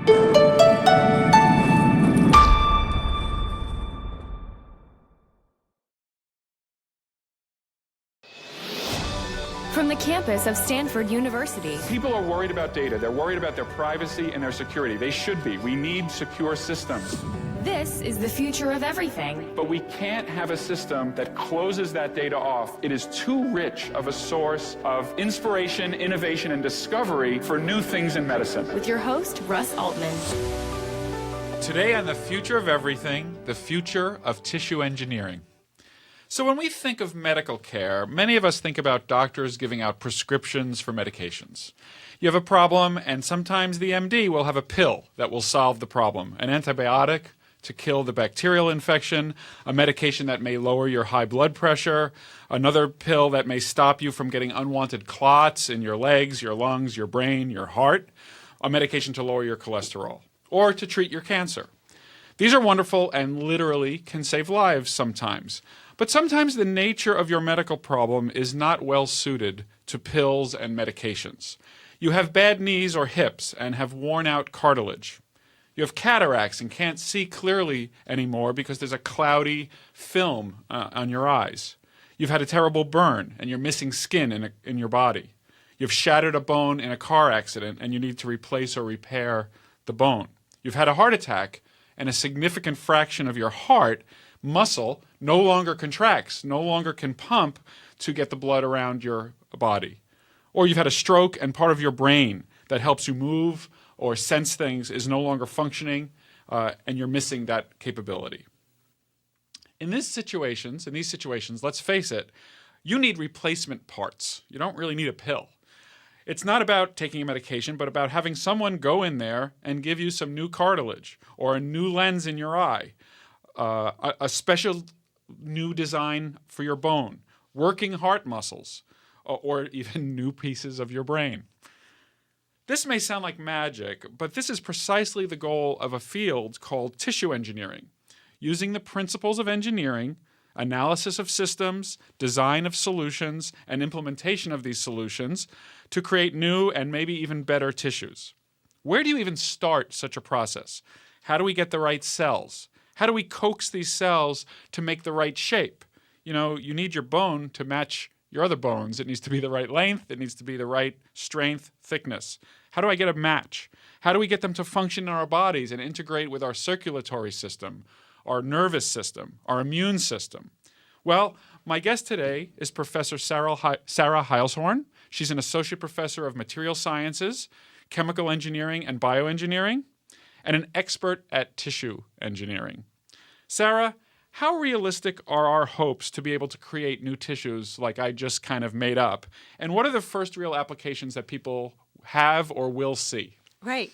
From the campus of Stanford University. People are worried about data. They're worried about their privacy and their security. They should be. We need secure systems. This is the future of everything. But we can't have a system that closes that data off. It is too rich of a source of inspiration, innovation, and discovery for new things in medicine. With your host, Russ Altman. Today on The Future of Everything, the future of tissue engineering. So when we think of medical care, many of us think about doctors giving out prescriptions for medications. You have a problem, and sometimes the MD will have a pill that will solve the problem. An antibiotic to kill the bacterial infection, a medication that may lower your high blood pressure, another pill that may stop you from getting unwanted clots in your legs, your lungs, your brain, your heart, a medication to lower your cholesterol, or to treat your cancer. These are wonderful and literally can save lives sometimes. But sometimes the nature of your medical problem is not well suited to pills and medications. You have bad knees or hips and have worn out cartilage. You have cataracts and can't see clearly anymore because there's a cloudy film on your eyes. You've had a terrible burn and you're missing skin in your body. You've shattered a bone in a car accident and you need to replace or repair the bone. You've had a heart attack and a significant fraction of your heart muscle no longer contracts, no longer can pump to get the blood around your body. Or you've had a stroke and part of your brain that helps you move or sense things is no longer functioning and you're missing that capability. In these situations, let's face it, you need replacement parts. You don't really need a pill. It's not about taking a medication, but about having someone go in there and give you some new cartilage or a new lens in your eye, a special new design for your bone, working heart muscles, or even new pieces of your brain. This may sound like magic, but this is precisely the goal of a field called tissue engineering, using the principles of engineering, analysis of systems, design of solutions, and implementation of these solutions to create new and maybe even better tissues. Where do you even start such a process? How do we get the right cells? How do we coax these cells to make the right shape? You know, you need your bone to match your other bones. It needs to be the right length. It needs to be the right strength, thickness. How do I get a match? How do we get them to function in our bodies and integrate with our circulatory system, our nervous system, our immune system? Well, my guest today is Professor Sarah Heilshorn. She's an associate professor of material sciences, chemical engineering, and bioengineering, and an expert at tissue engineering. Sarah, how realistic are our hopes to be able to create new tissues like I just kind of made up? And what are the first real applications that people have or will see? Right.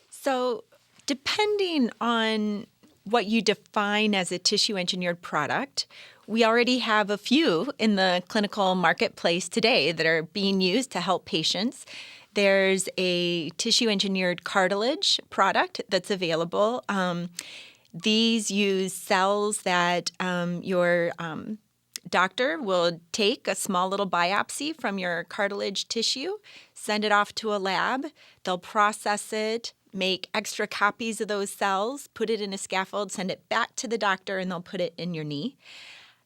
So depending on what you define as a tissue engineered product, we already have a few in the clinical marketplace today that are being used to help patients. There's a tissue engineered cartilage product that's available. These use cells that your doctor will take a small little biopsy from your cartilage tissue, send it off to a lab. They'll process it, make extra copies of those cells, put it in a scaffold, send it back to the doctor, and they'll put it in your knee.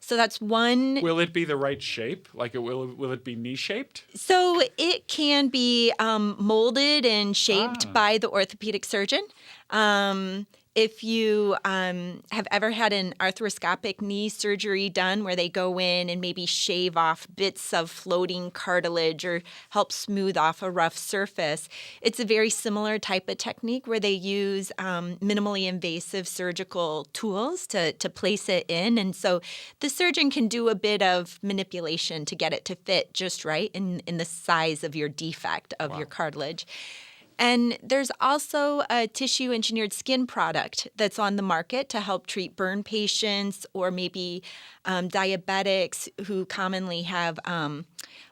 So that's one. Will it be the right shape? Like, will it be knee-shaped? So it can be molded and shaped by the orthopedic surgeon. If you have ever had an arthroscopic knee surgery done where they go in and maybe shave off bits of floating cartilage or help smooth off a rough surface, it's a very similar type of technique where they use minimally invasive surgical tools to place it in. And so the surgeon can do a bit of manipulation to get it to fit just right in the size of your defect of your cartilage. And there's also a tissue-engineered skin product that's on the market to help treat burn patients or maybe diabetics who commonly have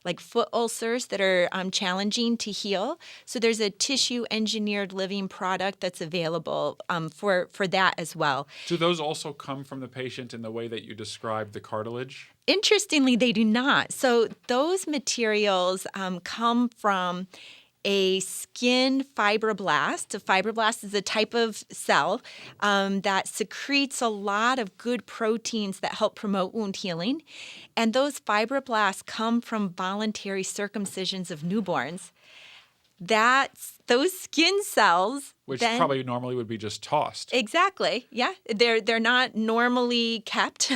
like foot ulcers that are challenging to heal. So there's a tissue-engineered living product that's available for that as well. Do those also come from the patient in the way that you described the cartilage? Interestingly, they do not. So those materials come from a skin fibroblast. A fibroblast is a type of cell that secretes a lot of good proteins that help promote wound healing. And those fibroblasts come from voluntary circumcisions of newborns. Those skin cells, Which then, probably normally would be just tossed. exactly, yeah. They're not normally kept.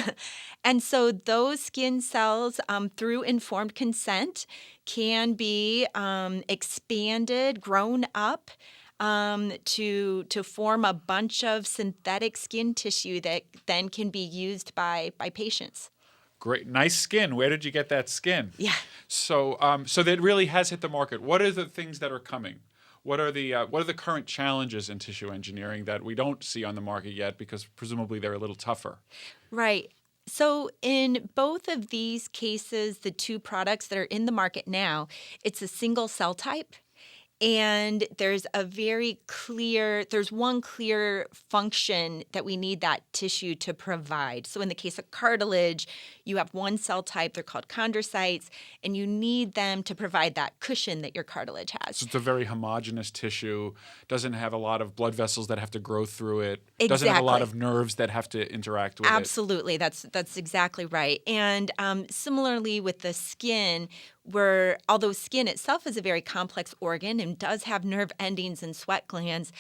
And so those skin cells, through informed consent, can be expanded, grown up to form a bunch of synthetic skin tissue that then can be used by patients. Great, nice skin. Where did you get that skin? Yeah. So, so that really has hit the market. What are the things that are coming? What are the current challenges in tissue engineering that we don't see on the market yet because presumably they're a little tougher? Right. So in both of these cases, the two products that are in the market now, it's a single cell type. And there's one clear function that we need that tissue to provide. So in the case of cartilage, you have one cell type, they're called chondrocytes, and you need them to provide that cushion that your cartilage has. So it's a very homogeneous tissue, doesn't have a lot of blood vessels that have to grow through it, Exactly. Doesn't have a lot of nerves that have to interact with Absolutely. That's exactly right. And similarly with the skin, where although skin itself is a very complex organ and does have nerve endings and sweat glands,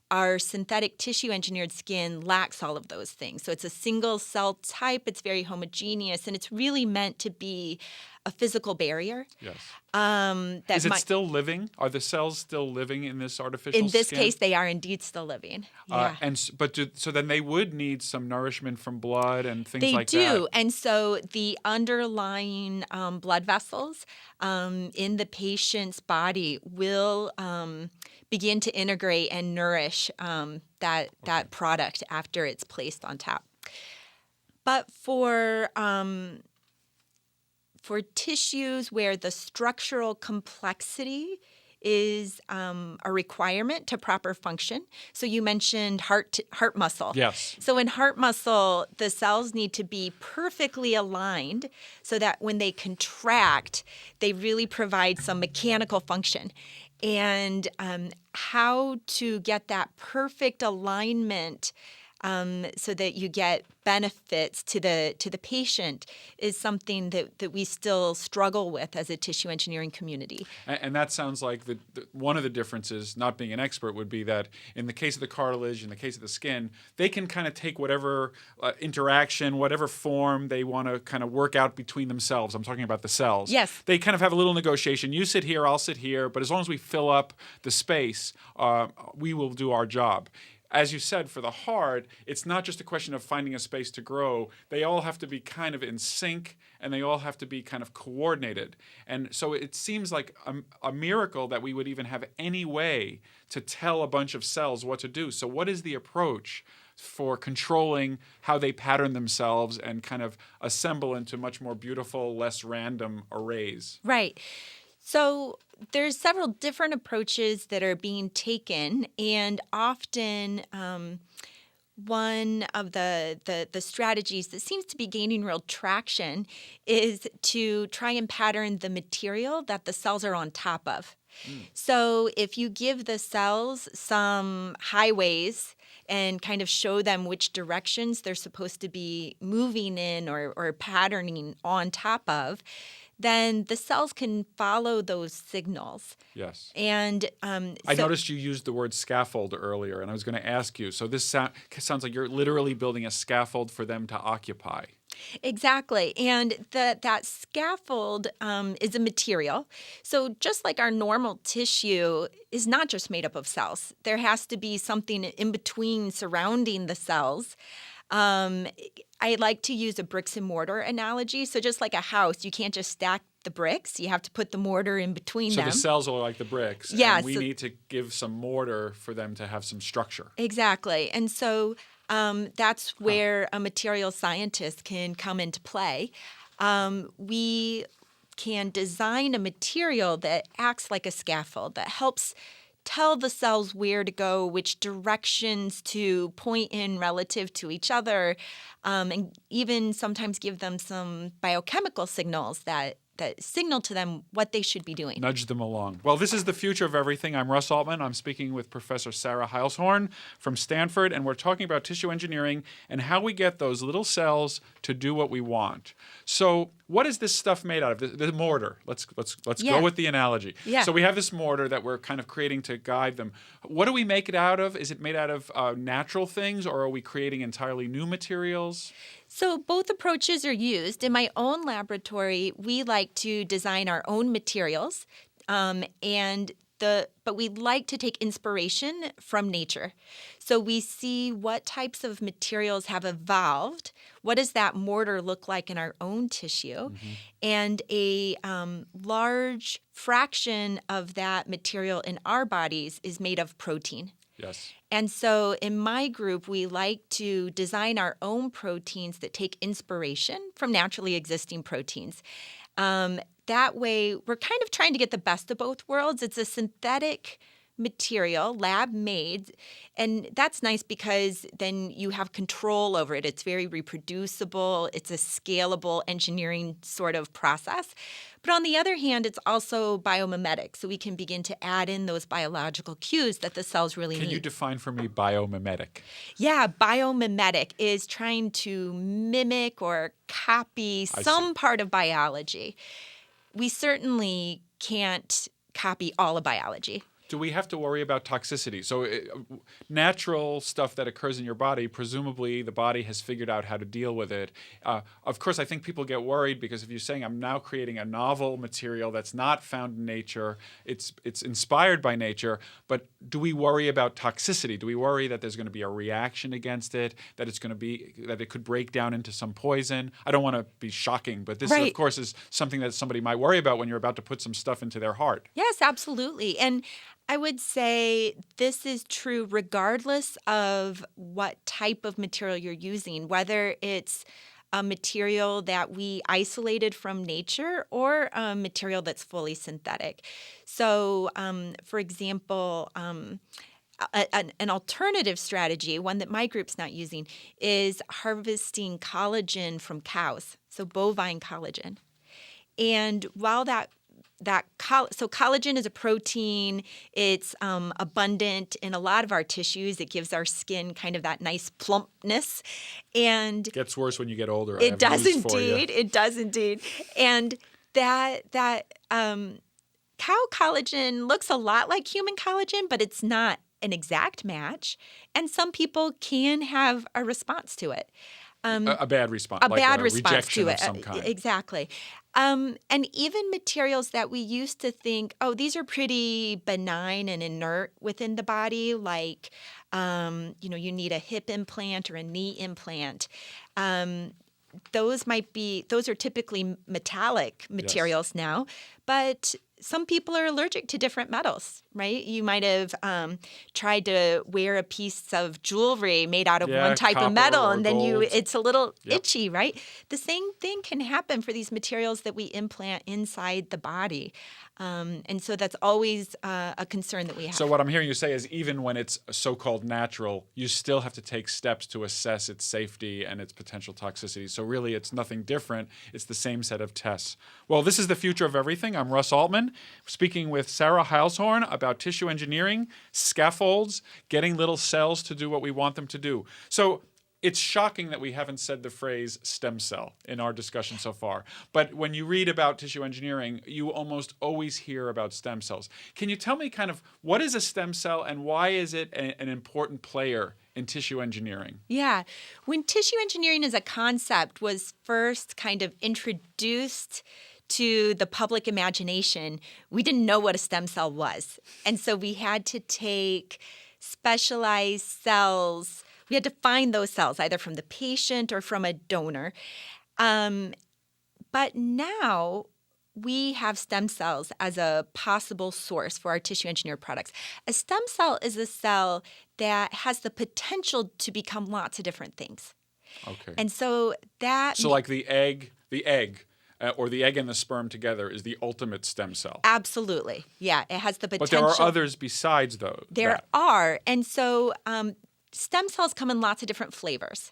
our synthetic tissue engineered skin lacks all of those things. So it's a single cell type, it's very homogeneous, and it's really meant to be a physical barrier. Yes. Is it still living? Are the cells still living in this artificial skin? In this case, they are indeed still living. Yeah. So then they would need some nourishment from blood and things like that. They do. And so the underlying blood vessels in the patient's body will begin to integrate and nourish that product after it's placed on top. But for tissues where the structural complexity is a requirement to proper function. So you mentioned heart muscle. Yes. So in heart muscle, the cells need to be perfectly aligned so that when they contract, they really provide some mechanical function. And how to get that perfect alignment so that you get benefits to the patient is something that we still struggle with as a tissue engineering community. And that sounds like one of the differences, not being an expert, would be that in the case of the cartilage, in the case of the skin, they can kind of take whatever interaction, whatever form they want to kind of work out between themselves. I'm talking about the cells. Yes. They kind of have a little negotiation. You sit here, I'll sit here, but as long as we fill up the space, we will do our job. As you said, for the heart, it's not just a question of finding a space to grow. They all have to be kind of in sync, and they all have to be kind of coordinated. And so it seems like a miracle that we would even have any way to tell a bunch of cells what to do. So what is the approach for controlling how they pattern themselves and kind of assemble into much more beautiful, less random arrays? Right. So there's several different approaches that are being taken, and often one of the strategies that seems to be gaining real traction is to try and pattern the material that the cells are on top of. So if you give the cells some highways and kind of show them which directions they're supposed to be moving in or patterning on top of, then the cells can follow those signals. Yes. And I noticed you used the word scaffold earlier, and I was going to ask you. So this sounds like you're literally building a scaffold for them to occupy. Exactly. And that scaffold is a material. So just like our normal tissue is not just made up of cells, there has to be something in between surrounding the cells. I like to use a bricks and mortar analogy. So just like a house, you can't just stack the bricks. You have to put the mortar in between them. So the cells are like the bricks. Yeah, and we need to give some mortar for them to have some structure. Exactly. And so that's where a material scientist can come into play. We can design a material that acts like a scaffold, that helps tell the cells where to go, which directions to point in relative to each other, and even sometimes give them some biochemical signals that signal to them what they should be doing. Nudge them along. Well, this is the future of everything. I'm Russ Altman. I'm speaking with Professor Sarah Heilshorn from Stanford, and we're talking about tissue engineering and how we get those little cells to do what we want. So what is this stuff made out of? The mortar. Let's go with the analogy. Yeah. So we have this mortar that we're kind of creating to guide them. What do we make it out of? Is it made out of natural things, or are we creating entirely new materials? So both approaches are used. In my own laboratory, we like to design our own materials, but we like to take inspiration from nature. So we see what types of materials have evolved. What does that mortar look like in our own tissue? And a large fraction of that material in our bodies is made of protein. Yes. And so in my group, we like to design our own proteins that take inspiration from naturally existing proteins. That way, we're kind of trying to get the best of both worlds. It's a synthetic material, lab made, and that's nice because then you have control over it. It's very reproducible. It's a scalable engineering sort of process. But on the other hand, it's also biomimetic, so we can begin to add in those biological cues that the cells really need. Can you define for me biomimetic? Yeah, biomimetic is trying to mimic or copy some part of biology. We certainly can't copy all of biology. Do we have to worry about toxicity? So natural stuff that occurs in your body, presumably the body has figured out how to deal with it. Of course, I think people get worried because if you're saying I'm now creating a novel material that's not found in nature, it's inspired by nature, but do we worry about toxicity? Do we worry that there's going to be a reaction against it, that it could break down into some poison? I don't want to be shocking, but this, of course, is something that somebody might worry about when you're about to put some stuff into their heart. Yes, absolutely. And I would say this is true regardless of what type of material you're using, whether it's a material that we isolated from nature or a material that's fully synthetic. So, for example, an alternative strategy, one that my group's not using, is harvesting collagen from cows, so bovine collagen. And while so collagen is a protein. It's abundant in a lot of our tissues. It gives our skin kind of that nice plumpness. And it gets worse when you get older. It does indeed. It does indeed. And that cow collagen looks a lot like human collagen, but it's not an exact match. And some people can have a response to it. A bad response. A bad response rejection to it. Of some kind. Exactly. And even materials that we used to think, oh, these are pretty benign and inert within the body, like, you need a hip implant or a knee implant. Those are typically metallic materials now, but some people are allergic to different metals, right? You might have tried to wear a piece of jewelry made out of one type of metal, and then it's a little itchy, right? The same thing can happen for these materials that we implant inside the body. And so that's always a concern that we have. So what I'm hearing you say is even when it's so-called natural, you still have to take steps to assess its safety and its potential toxicity. So really it's nothing different. It's the same set of tests. Well, this is the future of everything. I'm Russ Altman, speaking with Sarah Heilshorn about tissue engineering, scaffolds, getting little cells to do what we want them to do. So it's shocking that we haven't said the phrase stem cell in our discussion so far. But when you read about tissue engineering, you almost always hear about stem cells. Can you tell me kind of what is a stem cell and why is it an important player in tissue engineering? Yeah. When tissue engineering as a concept was first kind of introduced to the public imagination, we didn't know what a stem cell was. And so we had to take specialized cells. We had to find those cells either from the patient or from a donor. But now we have stem cells as a possible source for our tissue engineered products. A stem cell is a cell that has the potential to become lots of different things. Okay. And so that... So like the egg, or the egg and the sperm together is the ultimate stem cell. Absolutely. Yeah, it has the potential. But there are others besides those. There are. And so stem cells come in lots of different flavors.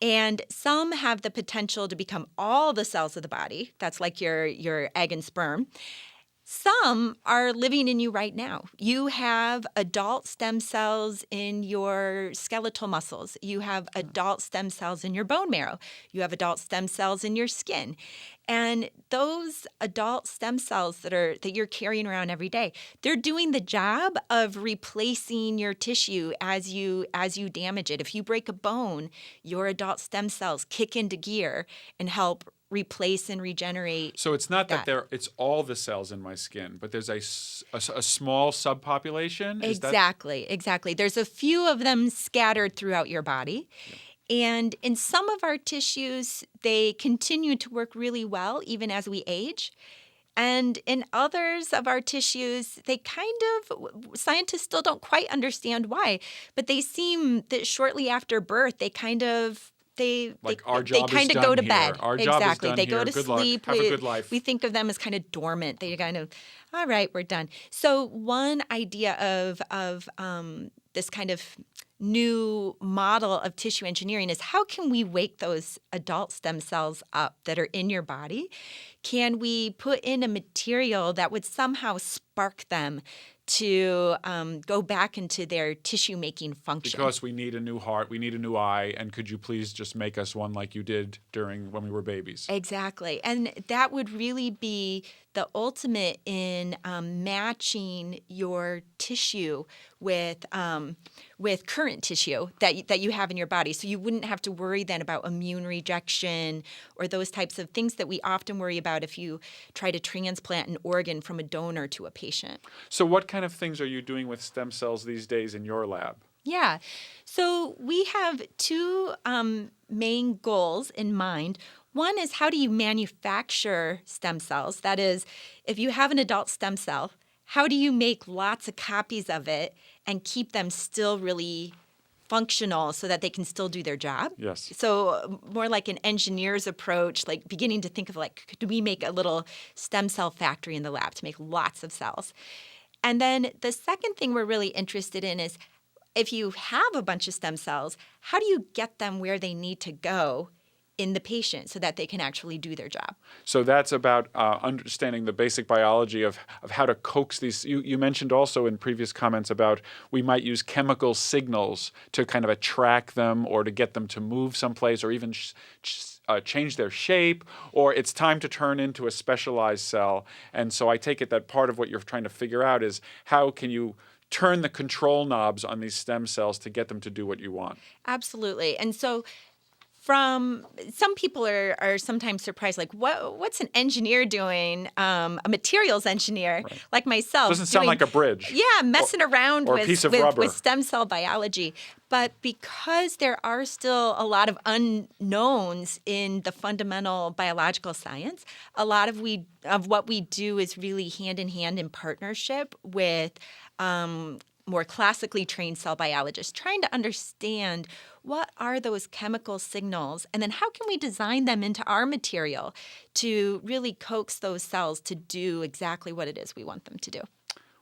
And some have the potential to become all the cells of the body. That's like your egg and sperm. Some are living in you right now. You have adult stem cells in your skeletal muscles. You have adult stem cells in your bone marrow. You have adult stem cells in your skin. And those adult stem cells that you're carrying around every day, they're doing the job of replacing your tissue as you damage it. If you break a bone, your adult stem cells kick into gear and help replace and regenerate. So it's not that it's all the cells in my skin, but there's a small subpopulation? Exactly. There's a few of them scattered throughout your body. Yep. And in some of our tissues, they continue to work really well even as we age. And in others of our tissues, scientists still don't quite understand why, but they seem that shortly after birth, they kind of our job kind is of done go to here. bed. Our job Exactly. is done They here. go to Good sleep. Luck. Have a good life. We think of them as kind of dormant. They kind of, all right, we're done. So one idea of this kind of new model of tissue engineering is how can we wake those adult stem cells up that are in your body? Can we put in a material that would somehow spark them to go back into their tissue-making function? Because we need a new heart, we need a new eye, and could you please just make us one like you did when we were babies? Exactly. And that would really be the ultimate in matching your tissue with current tissue that you have in your body. So you wouldn't have to worry then about immune rejection or those types of things that we often worry about if you try to transplant an organ from a donor to a patient. So what kind of things are you doing with stem cells these days in your lab? Yeah. So we have two main goals in mind. One is how do you manufacture stem cells? That is, if you have an adult stem cell, how do you make lots of copies of it and keep them still really functional so that they can still do their job? Yes. So more like an engineer's approach, like beginning to think of could we make a little stem cell factory in the lab to make lots of cells? And then the second thing we're really interested in is if you have a bunch of stem cells, how do you get them where they need to go in the patient so that they can actually do their job? So that's about understanding the basic biology of how to coax these. You mentioned also in previous comments about we might use chemical signals to kind of attract them or to get them to move someplace or even change their shape, or it's time to turn into a specialized cell. And so I take it that part of what you're trying to figure out is how can you turn the control knobs on these stem cells to get them to do what you want. Absolutely. And so some people are sometimes surprised, like, what's an engineer doing, a materials engineer like myself? Doesn't sound like a bridge. Yeah, messing around or a piece of rubber. with stem cell biology. But because there are still a lot of unknowns in the fundamental biological science, a lot of what we do is really hand in hand in partnership with more classically trained cell biologists, trying to understand what are those chemical signals, and then how can we design them into our material to really coax those cells to do exactly what it is we want them to do.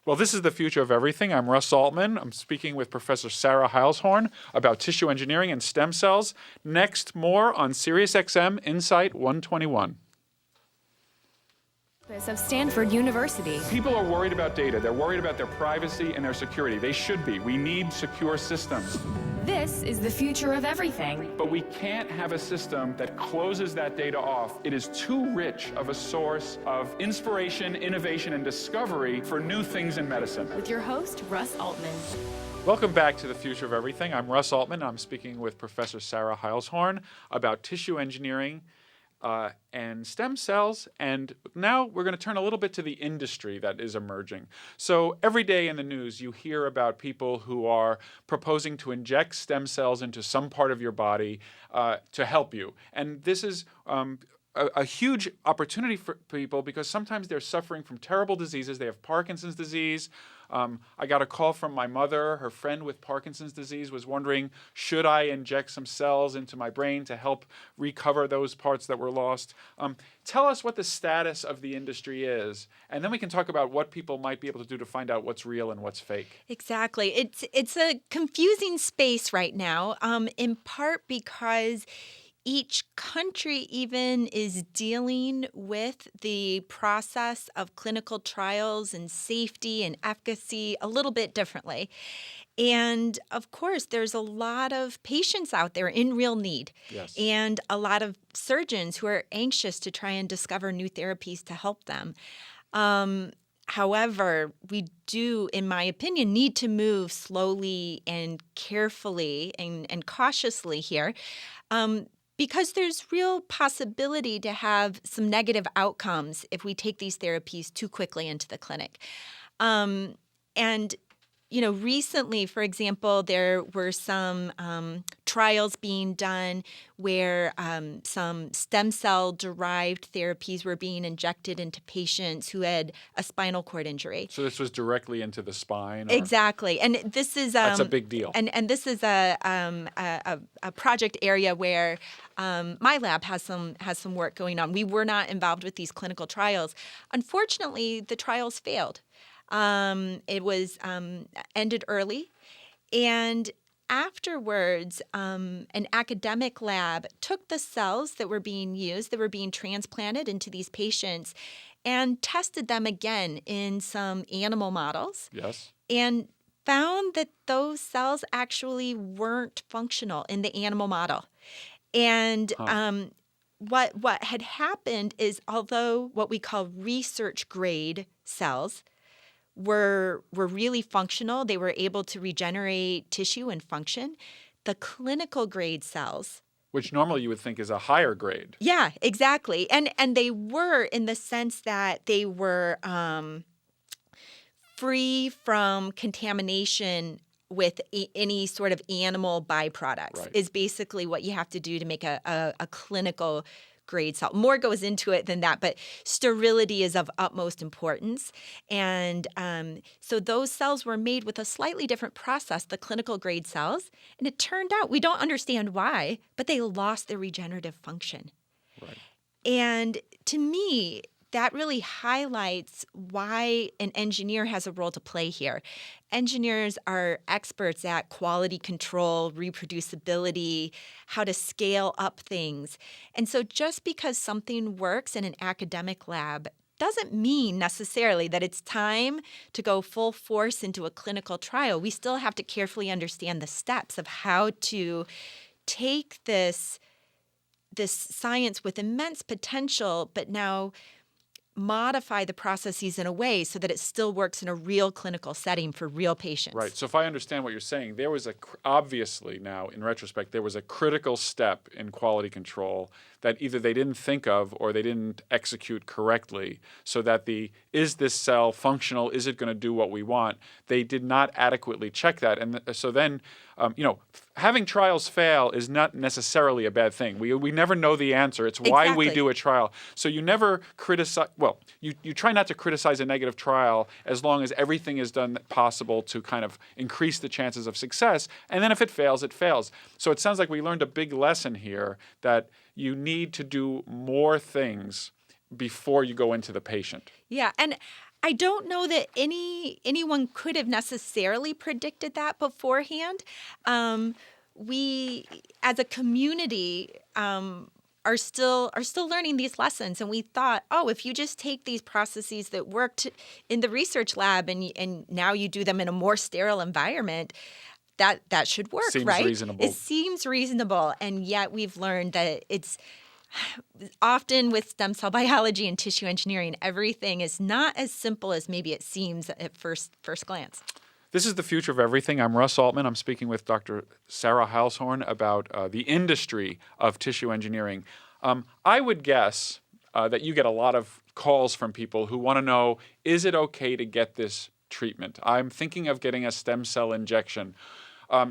Well, this is The Future of Everything. I'm Russ Altman. I'm speaking with Professor Sarah Heilshorn about tissue engineering and stem cells. Next, more on SiriusXM Insight 121. Of Stanford University. People are worried about data. They're worried about their privacy and their security. They should be. We need secure systems. This is the future of everything. But we can't have a system that closes that data off. It is too rich of a source of inspiration, innovation, and discovery for new things in medicine. With your host, Russ Altman. Welcome back to The Future of Everything. I'm Russ Altman. I'm speaking with Professor Sarah Heilshorn about tissue engineering and stem cells. And now we're going to turn a little bit to the industry that is emerging. So every day in the news, you hear about people who are proposing to inject stem cells into some part of your body to help you. And this is a huge opportunity for people because sometimes they're suffering from terrible diseases. They have Parkinson's disease. I got a call from my mother. Her friend with Parkinson's disease was wondering, should I inject some cells into my brain to help recover those parts that were lost? Tell us what the status of the industry is, and then we can talk about what people might be able to do to find out what's real and what's fake. Exactly. It's a confusing space right now, in part because each country even is dealing with the process of clinical trials and safety and efficacy a little bit differently. And of course, there's a lot of patients out there in real need. Yes. And a lot of surgeons who are anxious to try and discover new therapies to help them. However, we do, in my opinion, need to move slowly and carefully and cautiously here. Because there's real possibility to have some negative outcomes if we take these therapies too quickly into the clinic. Recently, for example, there were some trials being done where some stem cell derived therapies were being injected into patients who had a spinal cord injury. So this was directly into the spine? Or? Exactly. And this is that's a big deal. And this is a project area where my lab has some work going on. We were not involved with these clinical trials. Unfortunately, the trials failed. It was ended early, and afterwards, an academic lab took the cells that were being used, that were being transplanted into these patients, and tested them again in some animal models. Yes. And found that those cells actually weren't functional in the animal model. And what had happened is, although what we call research grade cells were really functional, they were able to regenerate tissue and function, the clinical grade cells, which normally you would think is a higher grade. Yeah, exactly. And they were, in the sense that they were free from contamination with any sort of animal byproducts, right, is basically what you have to do to make a clinical grade cell. More goes into it than that, but sterility is of utmost importance. And so those cells were made with a slightly different process, the clinical grade cells. And it turned out, we don't understand why, but they lost their regenerative function. Right. And to me, that really highlights why an engineer has a role to play here. Engineers are experts at quality control, reproducibility, how to scale up things. And so just because something works in an academic lab doesn't mean necessarily that it's time to go full force into a clinical trial. We still have to carefully understand the steps of how to take this science with immense potential, but now modify the processes in a way so that it still works in a real clinical setting for real patients. Right. So if I understand what you're saying, there was obviously now, in retrospect, there was a critical step in quality control that either they didn't think of or they didn't execute correctly, so that is this cell functional? Is it going to do what we want? They did not adequately check that. And so then, having trials fail is not necessarily a bad thing. We never know the answer. It's why we do a trial. So you never criticize, you try not to criticize a negative trial as long as everything is done possible to kind of increase the chances of success. And then if it fails, it fails. So it sounds like we learned a big lesson here, that you need to do more things before you go into the patient. Yeah, and I don't know that anyone could have necessarily predicted that beforehand. We, as a community, are still learning these lessons, and we thought, if you just take these processes that worked in the research lab and now you do them in a more sterile environment, that should work, seems right? Reasonable. It seems reasonable, and yet we've learned that it's often with stem cell biology and tissue engineering, everything is not as simple as maybe it seems at first glance. This is The Future of Everything. I'm Russ Altman. I'm speaking with Dr. Sarah Heilshorn about the industry of tissue engineering. I would guess that you get a lot of calls from people who want to know, is it okay to get this treatment? I'm thinking of getting a stem cell injection.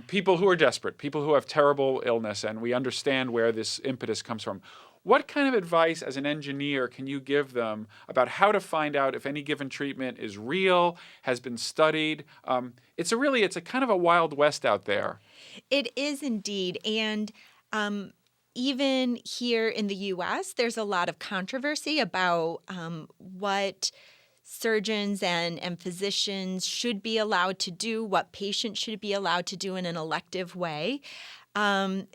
People who are desperate, people who have terrible illness, and we understand where this impetus comes from. What kind of advice as an engineer can you give them about how to find out if any given treatment is real, has been studied? It's a kind of a wild west out there. It is indeed. And even here in the U.S., there's a lot of controversy about what surgeons and physicians should be allowed to do, what patients should be allowed to do in an elective way.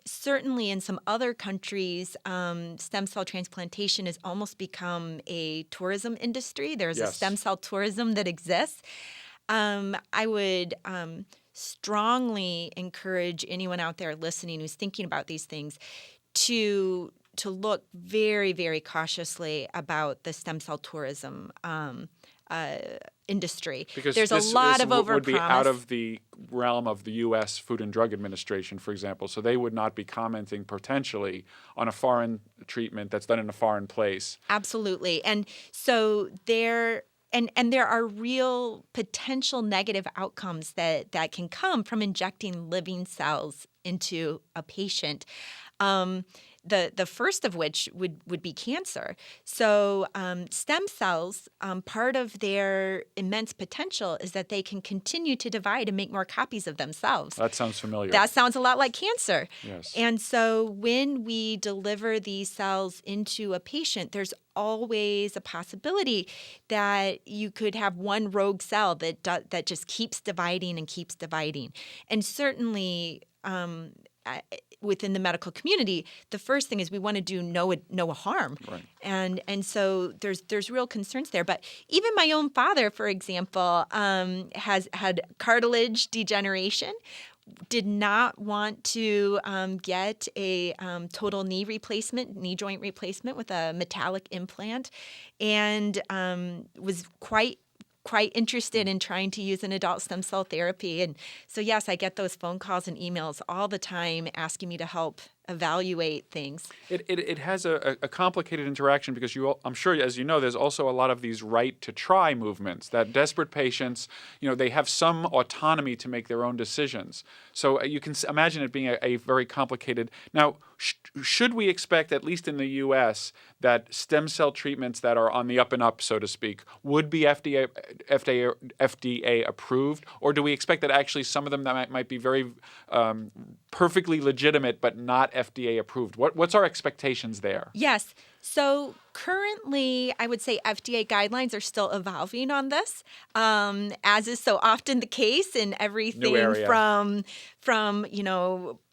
Certainly in some other countries, stem cell transplantation has almost become a tourism industry. There's a stem cell tourism that exists. I would strongly encourage anyone out there listening who's thinking about these things to look very, very cautiously about the stem cell tourism industry. Because there's a lot of overpromise. Would be out of the realm of the U.S. Food and Drug Administration, for example. So they would not be commenting potentially on a foreign treatment that's done in a foreign place. Absolutely. And so there are real potential negative outcomes that can come from injecting living cells into a patient. The first of which would be cancer. So stem cells, part of their immense potential is that they can continue to divide and make more copies of themselves. That sounds familiar. That sounds a lot like cancer. Yes. And so when we deliver these cells into a patient, there's always a possibility that you could have one rogue cell that just keeps dividing and keeps dividing. And certainly within the medical community, the first thing is we want to do no harm. Right. And so there's real concerns there. But even my own father, for example, has had cartilage degeneration, did not want to get a total knee joint replacement with a metallic implant, and was quite interested in trying to use an adult stem cell therapy. And so, yes, I get those phone calls and emails all the time asking me to help evaluate things. It has a complicated interaction because I'm sure, as you know, there's also a lot of these right to try movements that desperate patients, they have some autonomy to make their own decisions. So you can imagine it being a very complicated. Now, should we expect, at least in the U.S., that stem cell treatments that are on the up and up, so to speak, would be FDA approved? Or do we expect that actually some of them that might be very perfectly legitimate but not FDA approved? What's our expectations there? Yes. So currently, I would say FDA guidelines are still evolving on this, as is so often the case in everything from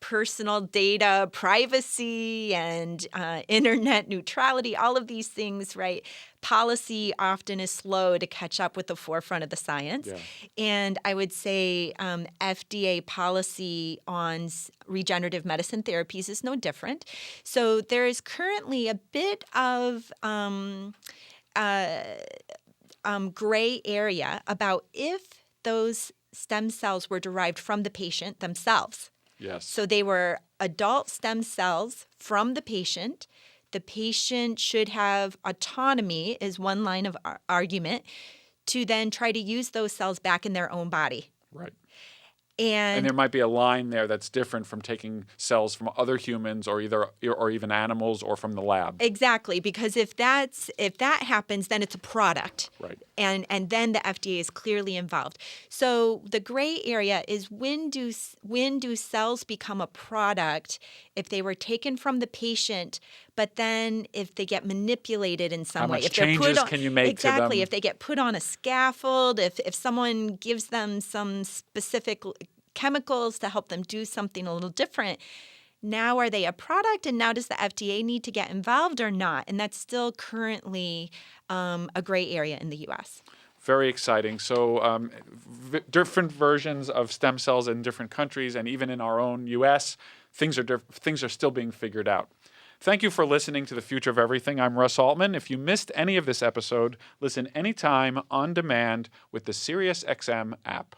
personal data privacy and internet neutrality, all of these things, right? Policy often is slow to catch up with the forefront of the science. Yeah. And I would say FDA policy on regenerative medicine therapies is no different. So there is currently a bit of gray area about if those stem cells were derived from the patient themselves. Yes. So they were adult stem cells from the patient. The patient should have autonomy, is one line of argument, to then try to use those cells back in their own body. Right. And there might be a line there that's different from taking cells from other humans or even animals or from the lab. Exactly, because if that happens, then it's a product. Right. And then the FDA is clearly involved. So the gray area is when do cells become a product if they were taken from the patient, but then if they get manipulated in some way. How much changes can you make to them? Exactly. If they get put on a scaffold, if someone gives them some specific chemicals to help them do something a little different, now are they a product? And now does the FDA need to get involved or not? And that's still currently a gray area in the U.S. Very exciting. So different versions of stem cells in different countries, and even in our own U.S., things are still being figured out. Thank you for listening to The Future of Everything. I'm Russ Altman. If you missed any of this episode, listen anytime on demand with the SiriusXM app.